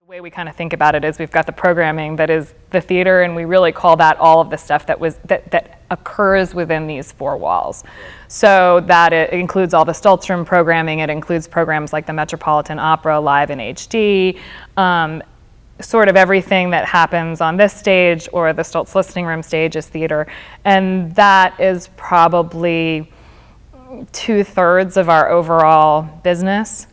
The way we kind of think about it is we've got the programming that is the theater, and we really call that all of the stuff that occurs within these four walls. So that it includes all the Stultz Room programming, it includes programs like the Metropolitan Opera live in HD, sort of everything that happens on this stage or the Stultz Listening Room stage is theater, and that is probably 2/3 of our overall business.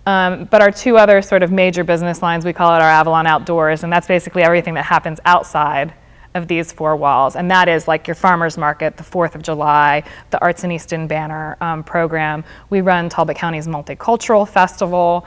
But our two other sort of major business lines, we call it our Avalon Outdoors, and that's basically everything that happens outside of these four walls. And that is like your farmer's market, the 4th of July, the Arts in Easton banner program. We run Talbot County's Multicultural Festival,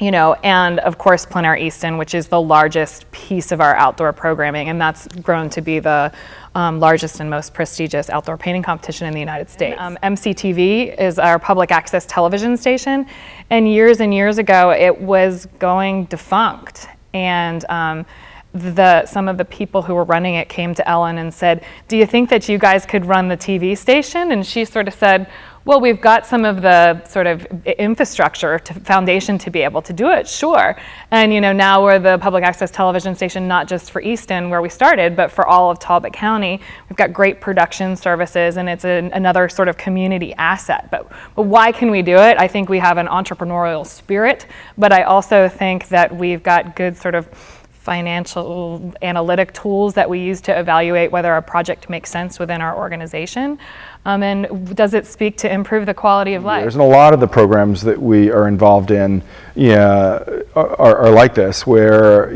you know, and of course Plein Air Easton, which is the largest piece of our outdoor programming, and that's grown to be the largest and most prestigious outdoor painting competition in the United States. MCTV is our public access television station, and years ago it was going defunct, and some of the people who were running it came to Ellen and said, "Do you think that you guys could run the TV station?" And she sort of said, "Well, we've got some of the sort of infrastructure, foundation to be able to do it, sure." And you know, now we're the public access television station, not just for Easton where we started, but for all of Talbot County. We've got great production services, and it's another sort of community asset. But why can we do it? I think we have an entrepreneurial spirit, but I also think that we've got good sort of financial analytic tools that we use to evaluate whether a project makes sense within our organization. And does it speak to improve the quality of life? There's a lot of the programs that we are involved in are like this, where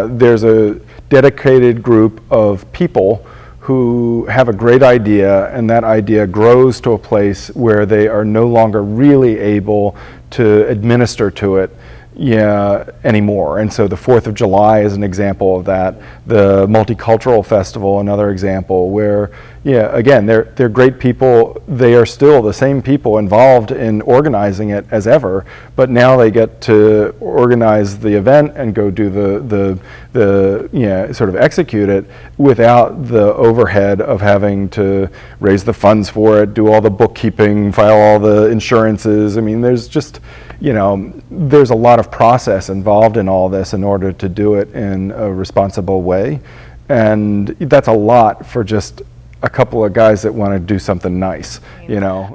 there's a dedicated group of people who have a great idea, and that idea grows to a place where they are no longer really able to administer to it anymore. And so the 4th of July is an example of that. The Multicultural Festival, another example, where again, they're great people. They are still the same people involved in organizing it as ever, but now they get to organize the event and go do the sort of execute it without the overhead of having to raise the funds for it, do all the bookkeeping, file all the insurances. I mean, there's just there's a lot of process involved in all this in order to do it in a responsible way, and that's a lot for just a couple of guys that want to do something nice,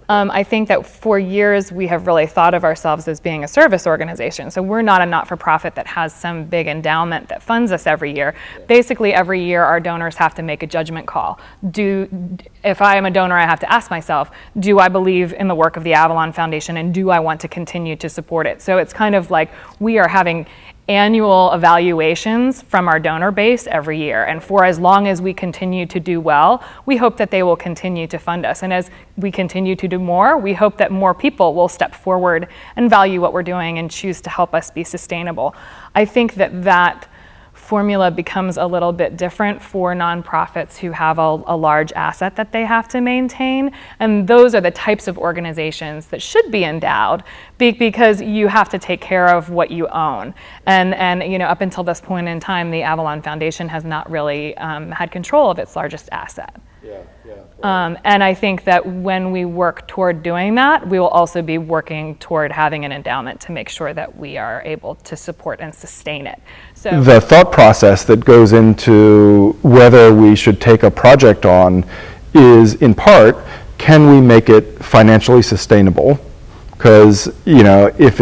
I think that for years we have really thought of ourselves as being a service organization. So we're not a not-for-profit that has some big endowment that funds us every year. Basically every year our donors have to make a judgment call. If I am a donor, I have to ask myself, do I believe in the work of the Avalon Foundation, and do I want to continue to support it? So it's kind of like we are having annual evaluations from our donor base every year, and for as long as we continue to do well, we hope that they will continue to fund us. And as we continue to do more, we hope that more people will step forward and value what we're doing and choose to help us be sustainable. I think that formula becomes a little bit different for nonprofits who have a large asset that they have to maintain, and those are the types of organizations that should be endowed because you have to take care of what you own. And up until this point in time, the Avalon Foundation has not really had control of its largest asset. And I think that when we work toward doing that, we will also be working toward having an endowment to make sure that we are able to support and sustain it. So the thought process that goes into whether we should take a project on is, in part, can we make it financially sustainable? Because if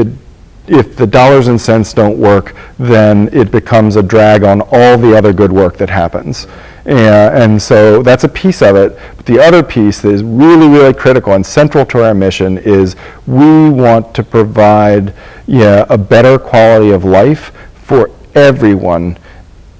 the dollars and cents don't work, then it becomes a drag on all the other good work that happens. And so that's a piece of it. But the other piece that is really, really critical and central to our mission is we want to provide a better quality of life for everyone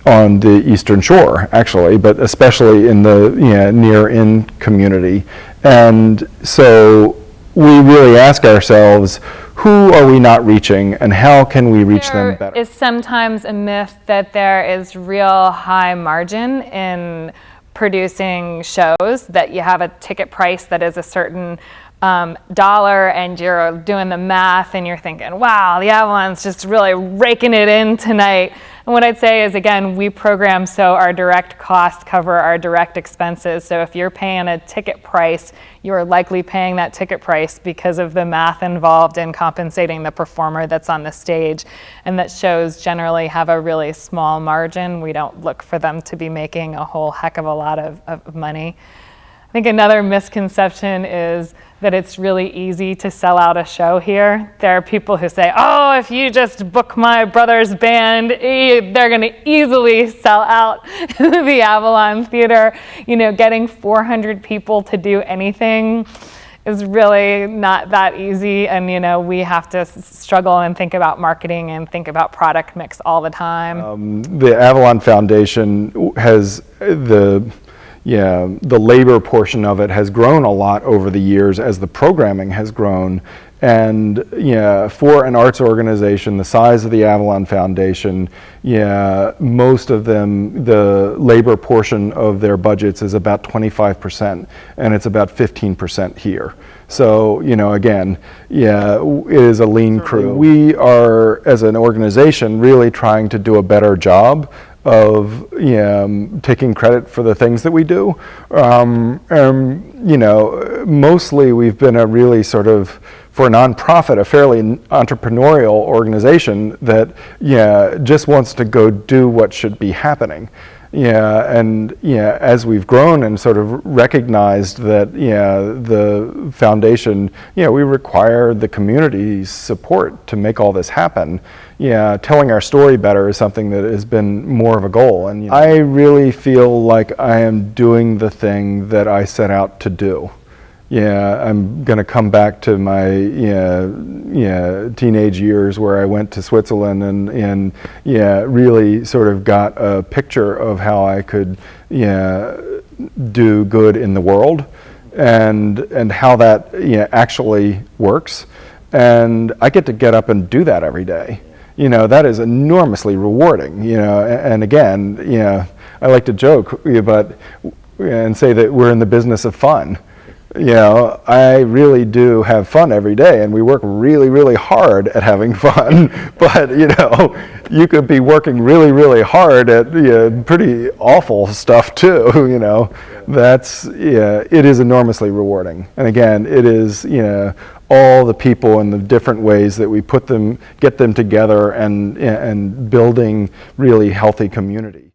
on the Eastern Shore, actually, but especially in the near-in community. And so we really ask ourselves, who are we not reaching, and how can we reach them better? There is sometimes a myth that there is real high margin in producing shows, that you have a ticket price that is a certain dollar, and you're doing the math and you're thinking, wow, the Avalon's just really raking it in tonight. And what I'd say is, again, we program so our direct costs cover our direct expenses. So if you're paying a ticket price, you're likely paying that ticket price because of the math involved in compensating the performer that's on the stage. And that shows generally have a really small margin. We don't look for them to be making a whole heck of a lot of money. I think another misconception is that it's really easy to sell out a show here. There are people who say, oh, if you just book my brother's band, they're going to easily sell out the Avalon Theater. You know, getting 400 people to do anything is really not that easy. And, you know, we have to struggle and think about marketing and think about product mix all the time. The Avalon Foundation has the labor portion of it has grown a lot over the years as the programming has grown. And for an arts organization the size of the Avalon Foundation, most of them, the labor portion of their budgets is about 25%, and it's about 15% here. So, again, it is a lean crew. We are, as an organization, really trying to do a better job of taking credit for the things that we do. Mostly we've been a really sort of, for a nonprofit, a fairly entrepreneurial organization that just wants to go do what should be happening. As we've grown and sort of recognized that the foundation, we require the community's support to make all this happen. Telling our story better is something that has been more of a goal. And I really feel like I am doing the thing that I set out to do. I'm going to come back to my teenage years where I went to Switzerland and really sort of got a picture of how I could do good in the world and how that actually works. And I get up and do that every day. That is enormously rewarding. And again, I like to joke, and say that we're in the business of fun. I really do have fun every day, and we work really, really hard at having fun. But, you could be working really, really hard at pretty awful stuff too, That's, it is enormously rewarding. And again, it is, all the people and the different ways that we get them together and building really healthy community.